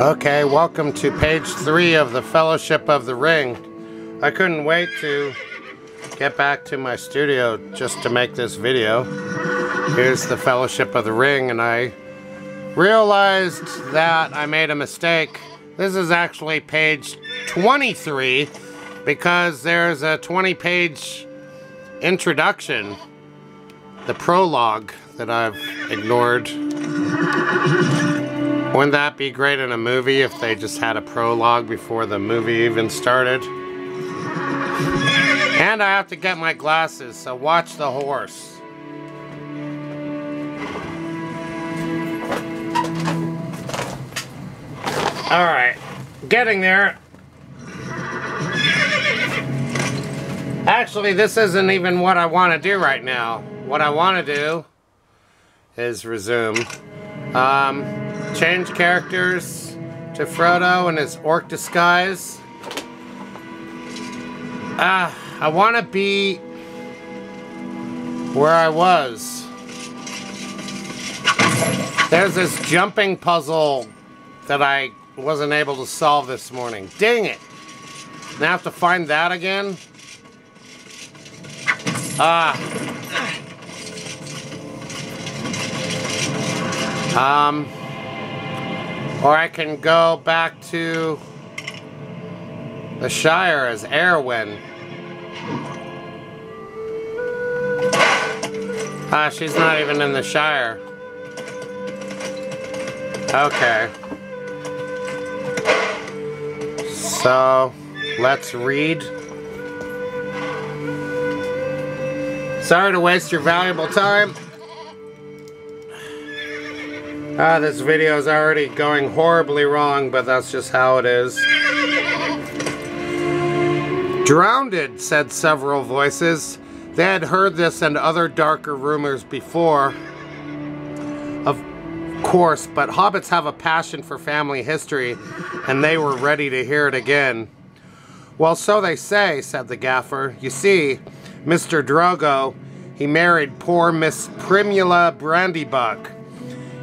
Okay, welcome to page 3 of the Fellowship of the Ring. I couldn't wait to get back to my studio just to make this video. Here's the Fellowship of the Ring, and I realized that I made a mistake. This is actually page 23 because there's a 20-page introduction, the prologue, that I've ignored. Wouldn't that be great in a movie if they just had a prologue before the movie even started? And I have to get my glasses, so watch the horse. Alright, getting there. Actually, this isn't even what I want to do right now. What I want to do is resume. Change characters to Frodo in his orc disguise. I want to be where I was. There's this jumping puzzle that I wasn't able to solve this morning. Dang it! Now I have to find that again? Or I can go back to the Shire as Erwin. She's not even in the Shire. Okay. So, let's read. Sorry to waste your valuable time. This video is already going horribly wrong, but that's just how it is. Drowned, said several voices. They had heard this and other darker rumors before, of course, but hobbits have a passion for family history, and they were ready to hear it again. Well, so they say, said the gaffer. You see, Mr. Drogo, he married poor Miss Primula Brandybuck.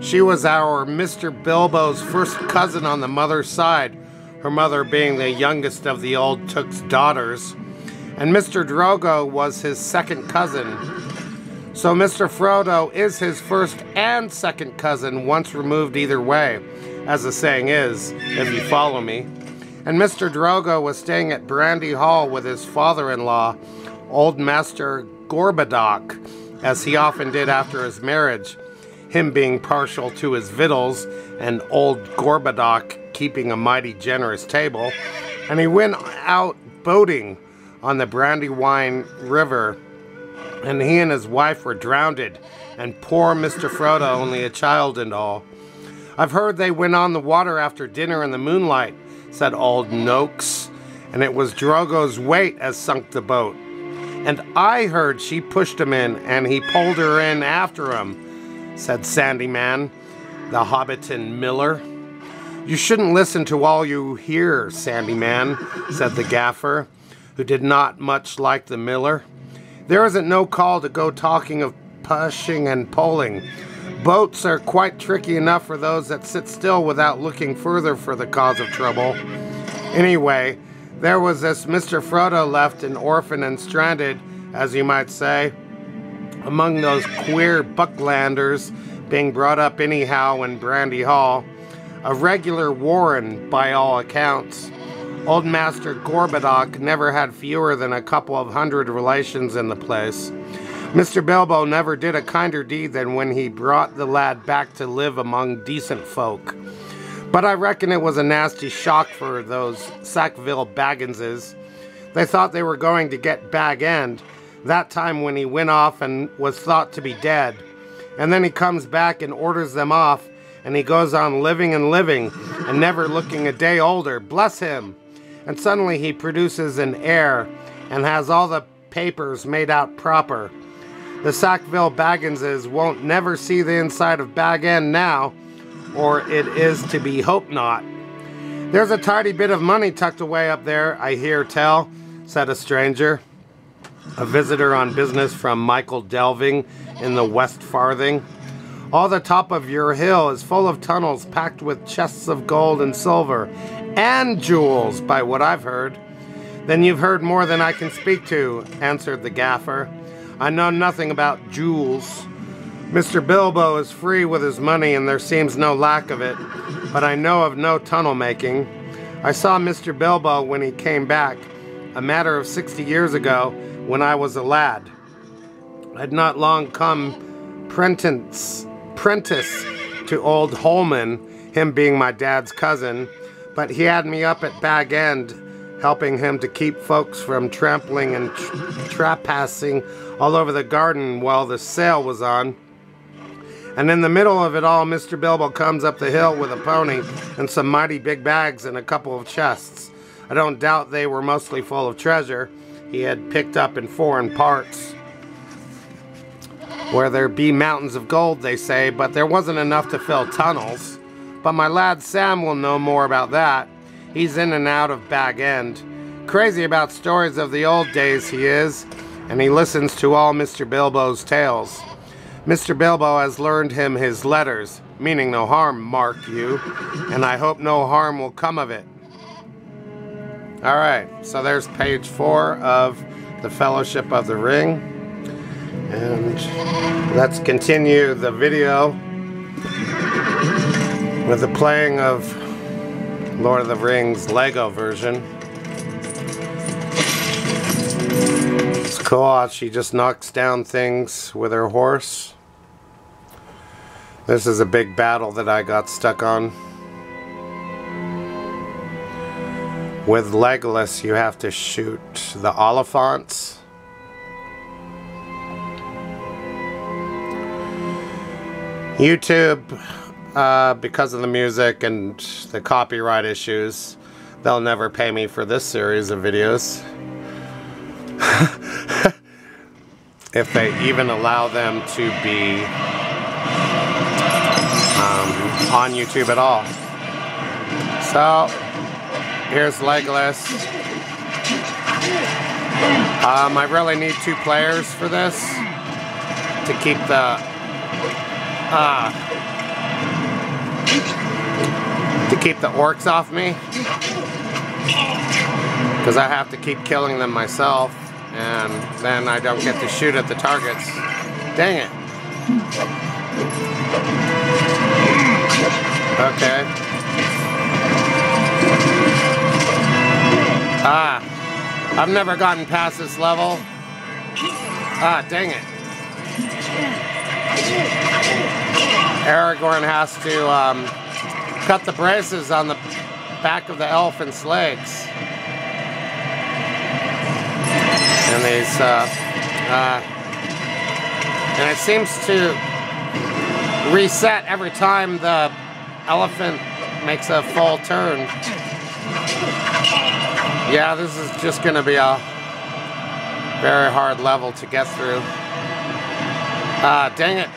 She was our Mr. Bilbo's first cousin on the mother's side, her mother being the youngest of the old Took's daughters, and Mr. Drogo was his second cousin. So Mr. Frodo is his first and second cousin, once removed either way, as the saying is, if you follow me. And Mr. Drogo was staying at Brandy Hall with his father-in-law, old Master Gorbadoc, as he often did after his marriage, him being partial to his victuals, and old Gorbadoc keeping a mighty generous table. And he went out boating on the Brandywine River, and he and his wife were drowned, and poor Mr. Frodo only a child and all. I've heard they went on the water after dinner in the moonlight, said old Noakes, and it was Drogo's weight as sunk the boat. And I heard she pushed him in, and he pulled her in after him, said Sandyman, the Hobbiton miller. You shouldn't listen to all you hear, Sandyman, said the gaffer, who did not much like the miller. There isn't no call to go talking of pushing and pulling. Boats are quite tricky enough for those that sit still without looking further for the cause of trouble. Anyway, there was this Mr. Frodo left an orphan and stranded, as you might say, among those queer Bucklanders being brought up anyhow in Brandy Hall. A regular warren, by all accounts. Old Master Gorbadoc never had fewer than a couple of hundred relations in the place. Mr. Bilbo never did a kinder deed than when he brought the lad back to live among decent folk. But I reckon it was a nasty shock for those Sackville Bagginses. They thought they were going to get Bag End, that time when he went off and was thought to be dead. And then he comes back and orders them off, and he goes on living and living, and never looking a day older, bless him. And suddenly he produces an heir, and has all the papers made out proper. The Sackville Bagginses won't never see the inside of Bag End now, or it is to be hoped not. There's a tidy bit of money tucked away up there, I hear tell, said a stranger. A visitor on business from Michael Delving in the West Farthing. All the top of your hill is full of tunnels packed with chests of gold and silver and jewels, by what I've heard. Then you've heard more than I can speak to, answered the gaffer. I know nothing about jewels. Mr. Bilbo is free with his money and there seems no lack of it, but I know of no tunnel making. I saw Mr. Bilbo when he came back, a matter of 60 years ago, when I was a lad. I'd not long come prentice to old Holman, him being my dad's cousin, but he had me up at Bag End, helping him to keep folks from trampling and trespassing all over the garden while the sale was on. And in the middle of it all, Mr. Bilbo comes up the hill with a pony and some mighty big bags and a couple of chests. I don't doubt they were mostly full of treasure he had picked up in foreign parts, where there be mountains of gold, they say, but there wasn't enough to fill tunnels. But my lad Sam will know more about that. He's in and out of Bag End. Crazy about stories of the old days he is, and he listens to all Mr. Bilbo's tales. Mr. Bilbo has learned him his letters, meaning no harm, mark you, and I hope no harm will come of it. Alright, so there's page 4 of The Fellowship of the Ring. And let's continue the video with the playing of Lord of the Rings Lego version. It's cool. She just knocks down things with her horse. This is a big battle that I got stuck on. With Legolas, you have to shoot the Oliphants. YouTube, because of the music and the copyright issues, they'll never pay me for this series of videos. If they even allow them to be on YouTube at all. So, here's Legolas. I really need 2 players for this to keep the orcs off me, because I have to keep killing them myself, and then I don't get to shoot at the targets. Dang it. Okay. I've never gotten past this level. Dang it. Aragorn has to cut the braces on the back of the elephant's legs. And these, and it seems to reset every time the elephant makes a full turn. Yeah, this is just going to be a very hard level to get through. Dang it.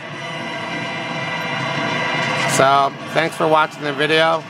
So, thanks for watching the video.